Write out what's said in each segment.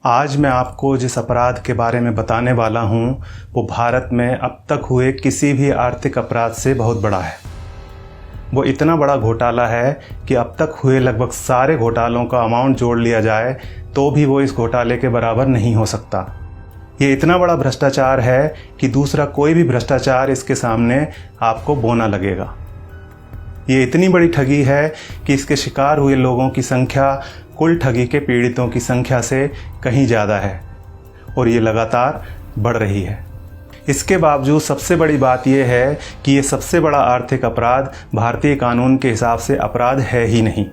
आज मैं आपको जिस अपराध के बारे में बताने वाला हूँ वो भारत में अब तक हुए किसी भी आर्थिक अपराध से बहुत बड़ा है। वो इतना बड़ा घोटाला है कि अब तक हुए लगभग सारे घोटालों का अमाउंट जोड़ लिया जाए तो भी वो इस घोटाले के बराबर नहीं हो सकता। ये इतना बड़ा भ्रष्टाचार है कि दूसरा कोई भी भ्रष्टाचार इसके सामने आपको बोना लगेगा। ये इतनी बड़ी ठगी है कि इसके शिकार हुए लोगों की संख्या कुल ठगी के पीड़ितों की संख्या से कहीं ज़्यादा है और ये लगातार बढ़ रही है। इसके बावजूद सबसे बड़ी बात यह है कि ये सबसे बड़ा आर्थिक अपराध भारतीय कानून के हिसाब से अपराध है ही नहीं,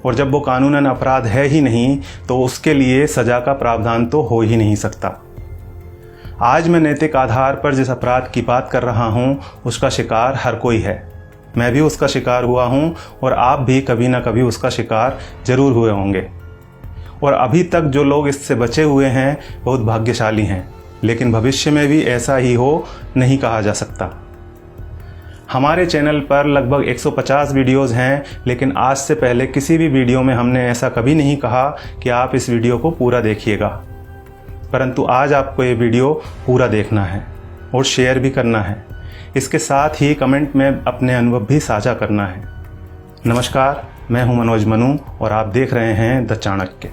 और जब वो कानूनन अपराध है ही नहीं तो उसके लिए सज़ा का प्रावधान तो हो ही नहीं सकता। आज मैं नैतिक आधार पर जिस अपराध की बात कर रहा हूँ उसका शिकार हर कोई है। मैं भी उसका शिकार हुआ हूँ और आप भी कभी ना कभी उसका शिकार जरूर हुए होंगे। और अभी तक जो लोग इससे बचे हुए हैं बहुत भाग्यशाली हैं, लेकिन भविष्य में भी ऐसा ही हो नहीं कहा जा सकता। हमारे चैनल पर लगभग 150 वीडियोज़ हैं, लेकिन आज से पहले किसी भी वीडियो में हमने ऐसा कभी नहीं कहा कि आप इस वीडियो को पूरा देखिएगा। परंतु आज आपको ये वीडियो पूरा देखना है और शेयर भी करना है। इसके साथ ही कमेंट में अपने अनुभव भी साझा करना है। नमस्कार, मैं हूं मनोज मनु और आप देख रहे हैं द चाणक्य।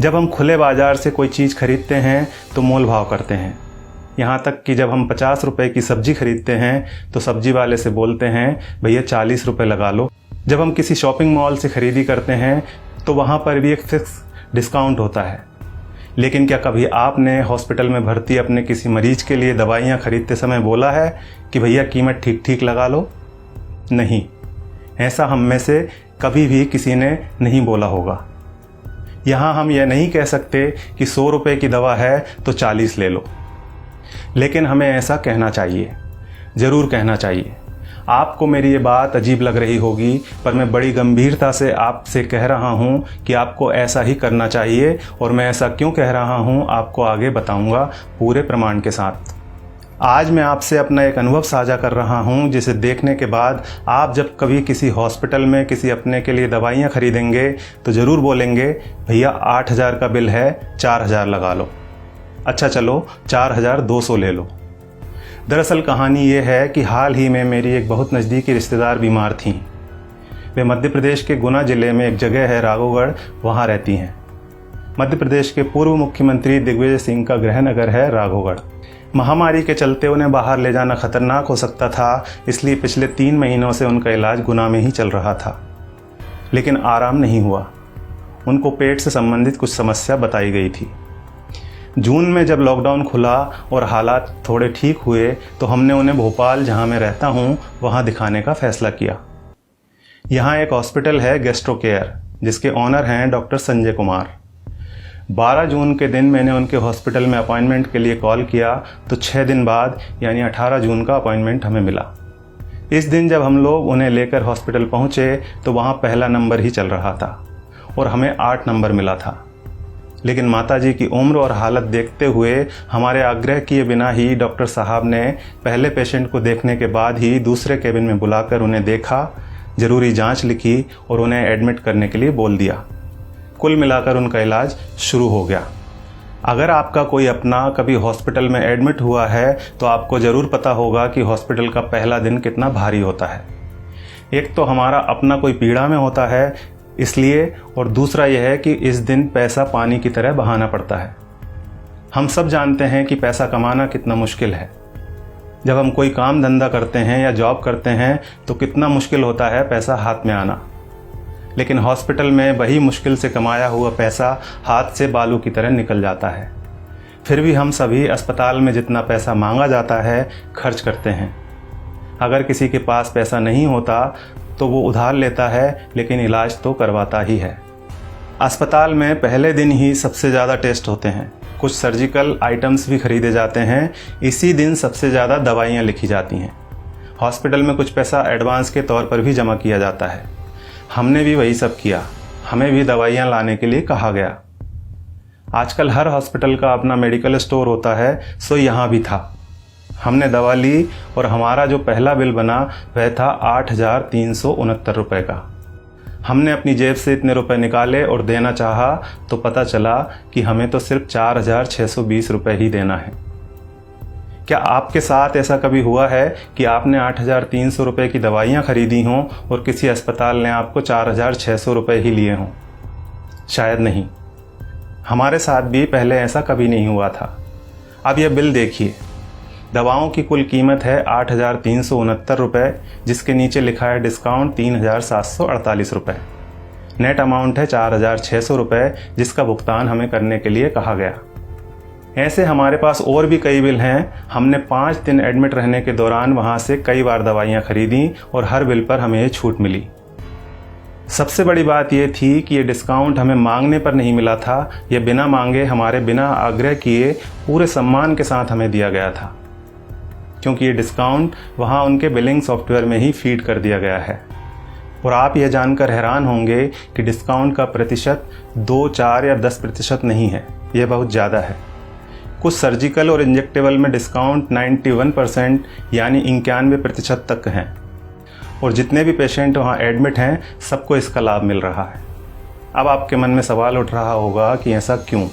जब हम खुले बाजार से कोई चीज़ खरीदते हैं तो मोल भाव करते हैं। यहाँ तक कि जब हम 50 रुपए की सब्जी खरीदते हैं तो सब्जी वाले से बोलते हैं भैया 40 रुपए लगा लो। जब हम किसी शॉपिंग मॉल से खरीदी करते हैं तो वहाँ पर भी एक फिक्स डिस्काउंट होता है। लेकिन क्या कभी आपने हॉस्पिटल में भर्ती अपने किसी मरीज के लिए दवाइयाँ खरीदते समय बोला है कि भैया कीमत ठीक ठीक लगा लो? नहीं, ऐसा हम में से कभी भी किसी ने नहीं बोला होगा। यहाँ हम यह नहीं कह सकते कि 100 रुपये की दवा है तो 40 ले लो, लेकिन हमें ऐसा कहना चाहिए, ज़रूर कहना चाहिए। आपको मेरी ये बात अजीब लग रही होगी, पर मैं बड़ी गंभीरता से आपसे कह रहा हूँ कि आपको ऐसा ही करना चाहिए। और मैं ऐसा क्यों कह रहा हूँ आपको आगे बताऊँगा पूरे प्रमाण के साथ। आज मैं आपसे अपना एक अनुभव साझा कर रहा हूँ जिसे देखने के बाद आप जब कभी किसी हॉस्पिटल में किसी अपने के लिए दवाइयाँ खरीदेंगे तो ज़रूर बोलेंगे भैया 8000 का बिल है, 4000 लगा लो। अच्छा चलो 4200 ले लो। दरअसल कहानी ये है कि हाल ही में मेरी एक बहुत नज़दीकी रिश्तेदार बीमार थीं। वे मध्य प्रदेश के गुना ज़िले में एक जगह है राघोगढ़, वहाँ रहती हैं। मध्य प्रदेश के पूर्व मुख्यमंत्री दिग्विजय सिंह का गृहनगर है राघोगढ़। महामारी के चलते उन्हें बाहर ले जाना खतरनाक हो सकता था, इसलिए पिछले 3 महीनों से उनका इलाज गुना में ही चल रहा था, लेकिन आराम नहीं हुआ। उनको पेट से संबंधित कुछ समस्या बताई गई थी। जून में जब लॉकडाउन खुला और हालात थोड़े ठीक हुए तो हमने उन्हें भोपाल, जहां मैं रहता हूं, वहां दिखाने का फैसला किया। यहां एक हॉस्पिटल है गैस्ट्रो केयर, जिसके ऑनर हैं डॉक्टर संजय कुमार। 12 जून के दिन मैंने उनके हॉस्पिटल में अपॉइंटमेंट के लिए कॉल किया तो 6 दिन बाद यानी 18 जून का अपॉइंटमेंट हमें मिला। इस दिन जब हम लोग उन्हें लेकर हॉस्पिटल पहुँचे तो वहाँ पहला नंबर ही चल रहा था और हमें 8 नंबर मिला था। लेकिन माताजी की उम्र और हालत देखते हुए हमारे आग्रह किए बिना ही डॉक्टर साहब ने पहले पेशेंट को देखने के बाद ही दूसरे केबिन में बुलाकर उन्हें देखा, ज़रूरी जांच लिखी और उन्हें एडमिट करने के लिए बोल दिया। कुल मिलाकर उनका इलाज शुरू हो गया। अगर आपका कोई अपना कभी हॉस्पिटल में एडमिट हुआ है तो आपको ज़रूर पता होगा कि हॉस्पिटल का पहला दिन कितना भारी होता है। एक तो हमारा अपना कोई पीड़ा में होता है इसलिए, और दूसरा यह है कि इस दिन पैसा पानी की तरह बहाना पड़ता है। हम सब जानते हैं कि पैसा कमाना कितना मुश्किल है। जब हम कोई काम धंधा करते हैं या जॉब करते हैं तो कितना मुश्किल होता है पैसा हाथ में आना, लेकिन हॉस्पिटल में वही मुश्किल से कमाया हुआ पैसा हाथ से बालू की तरह निकल जाता है। फिर भी हम सभी अस्पताल में जितना पैसा मांगा जाता है खर्च करते हैं। अगर किसी के पास पैसा नहीं होता तो वो उधार लेता है, लेकिन इलाज तो करवाता ही है। अस्पताल में पहले दिन ही सबसे ज़्यादा टेस्ट होते हैं, कुछ सर्जिकल आइटम्स भी खरीदे जाते हैं। इसी दिन सबसे ज़्यादा दवाइयाँ लिखी जाती हैं। हॉस्पिटल में कुछ पैसा एडवांस के तौर पर भी जमा किया जाता है। हमने भी वही सब किया, हमें भी दवाइयाँ लाने के लिए कहा गया। आजकल हर हॉस्पिटल का अपना मेडिकल स्टोर होता है, सो यहाँ भी था। हमने दवा ली और हमारा जो पहला बिल बना वह था 8,369 रुपये का। हमने अपनी जेब से इतने रुपए निकाले और देना चाहा तो पता चला कि हमें तो सिर्फ 4,620 रुपये ही देना है। क्या आपके साथ ऐसा कभी हुआ है कि आपने 8,300 रुपये की दवाइयाँ खरीदी हों और किसी अस्पताल ने आपको 4,600 रुपये ही लिए हों? शायद नहीं। हमारे साथ भी पहले ऐसा कभी नहीं हुआ था। अब यह बिल देखिए, दवाओं की कुल कीमत है 8,369 रुपये, जिसके नीचे लिखा है डिस्काउंट 3,748 रुपये। नेट अमाउंट है 4,600 रुपये, जिसका भुगतान हमें करने के लिए कहा गया। ऐसे हमारे पास और भी कई बिल हैं। हमने 5 दिन एडमिट रहने के दौरान वहाँ से कई बार दवाइयाँ खरीदी और हर बिल पर हमें ये छूट मिली। सबसे बड़ी बात यह थी कि ये डिस्काउंट हमें मांगने पर नहीं मिला था, यह बिना मांगे हमारे बिना आग्रह किए पूरे सम्मान के साथ हमें दिया गया था, क्योंकि ये डिस्काउंट वहाँ उनके बिलिंग सॉफ्टवेयर में ही फीड कर दिया गया है। और आप यह जानकर हैरान होंगे कि डिस्काउंट का प्रतिशत 2, 4 या 10% नहीं है, यह बहुत ज़्यादा है। कुछ सर्जिकल और इंजेक्टेबल में डिस्काउंट 91% यानी 91% तक हैं, और जितने भी पेशेंट वहाँ एडमिट हैं सबको इसका लाभ मिल रहा है। अब आपके मन में सवाल उठ रहा होगा कि ऐसा क्यों?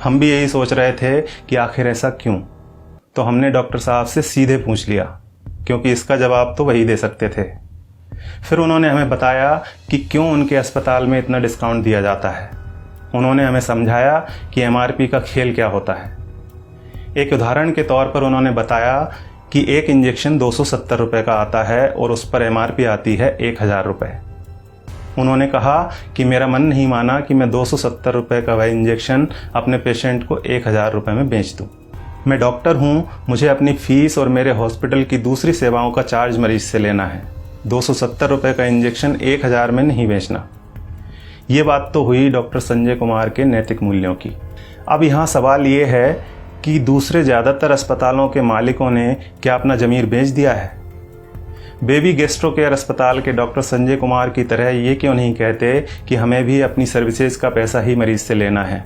हम भी यही सोच रहे थे कि आखिर ऐसा क्यों। तो हमने डॉक्टर साहब से सीधे पूछ लिया, क्योंकि इसका जवाब तो वही दे सकते थे। फिर उन्होंने हमें बताया कि क्यों उनके अस्पताल में इतना डिस्काउंट दिया जाता है। उन्होंने हमें समझाया कि MRP का खेल क्या होता है। एक उदाहरण के तौर पर उन्होंने बताया कि एक इंजेक्शन 270 रुपये का आता है और उस पर MRP आती है 1,000 रुपये। उन्होंने कहा कि मेरा मन नहीं माना कि मैं 270 रुपये का वह इंजेक्शन अपने पेशेंट को 1,000 रुपये में बेच दूँ। मैं डॉक्टर हूँ, मुझे अपनी फ़ीस और मेरे हॉस्पिटल की दूसरी सेवाओं का चार्ज मरीज से लेना है। 270 रुपये का इंजेक्शन 1,000 में नहीं बेचना। ये बात तो हुई डॉक्टर संजय कुमार के नैतिक मूल्यों की। अब यहाँ सवाल ये है कि दूसरे ज़्यादातर अस्पतालों के मालिकों ने क्या अपना ज़मीर बेच दिया है? बेबी गैस्ट्रो केयर अस्पताल के डॉक्टर संजय कुमार की तरह ये क्यों नहीं कहते कि हमें भी अपनी सर्विसेज का पैसा ही मरीज से लेना है?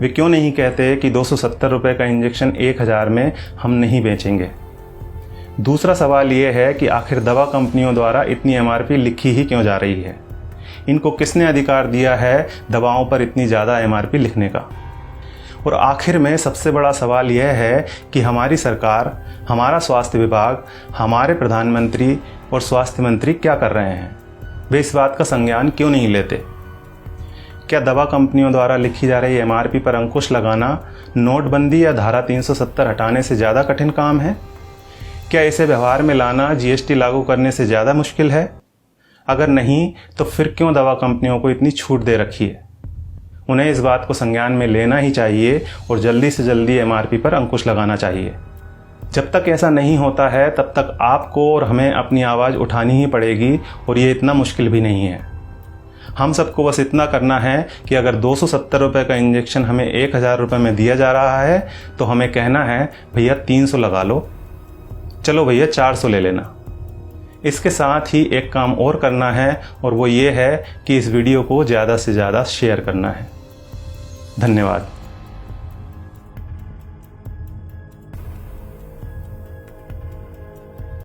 वे क्यों नहीं कहते कि 270 रुपये का इंजेक्शन 1,000 में हम नहीं बेचेंगे? दूसरा सवाल ये है कि आखिर दवा कंपनियों द्वारा इतनी MRP लिखी ही क्यों जा रही है? इनको किसने अधिकार दिया है दवाओं पर इतनी ज़्यादा MRP लिखने का? और आखिर में सबसे बड़ा सवाल यह है कि हमारी सरकार, हमारा स्वास्थ्य विभाग, हमारे प्रधानमंत्री और स्वास्थ्य मंत्री क्या कर रहे हैं? वे इस बात का संज्ञान क्यों नहीं लेते? क्या दवा कंपनियों द्वारा लिखी जा रही MRP पर अंकुश लगाना नोटबंदी या धारा 370 हटाने से ज़्यादा कठिन काम है? क्या इसे व्यवहार में लाना GST लागू करने से ज़्यादा मुश्किल है? अगर नहीं तो फिर क्यों दवा कंपनियों को इतनी छूट दे रखी है? उन्हें इस बात को संज्ञान में लेना ही चाहिए और जल्दी से जल्दी MRP पर अंकुश लगाना चाहिए। जब तक ऐसा नहीं होता है तब तक आपको और हमें अपनी आवाज़ उठानी ही पड़ेगी, और ये इतना मुश्किल भी नहीं है। हम सबको बस इतना करना है कि अगर 270 रुपये का इंजेक्शन हमें 1,000 रुपये में दिया जा रहा है तो हमें कहना है भैया 300 लगा लो, चलो भैया 400 ले लेना। इसके साथ ही एक काम और करना है, और वो ये है कि इस वीडियो को ज़्यादा से ज़्यादा शेयर करना है। धन्यवाद।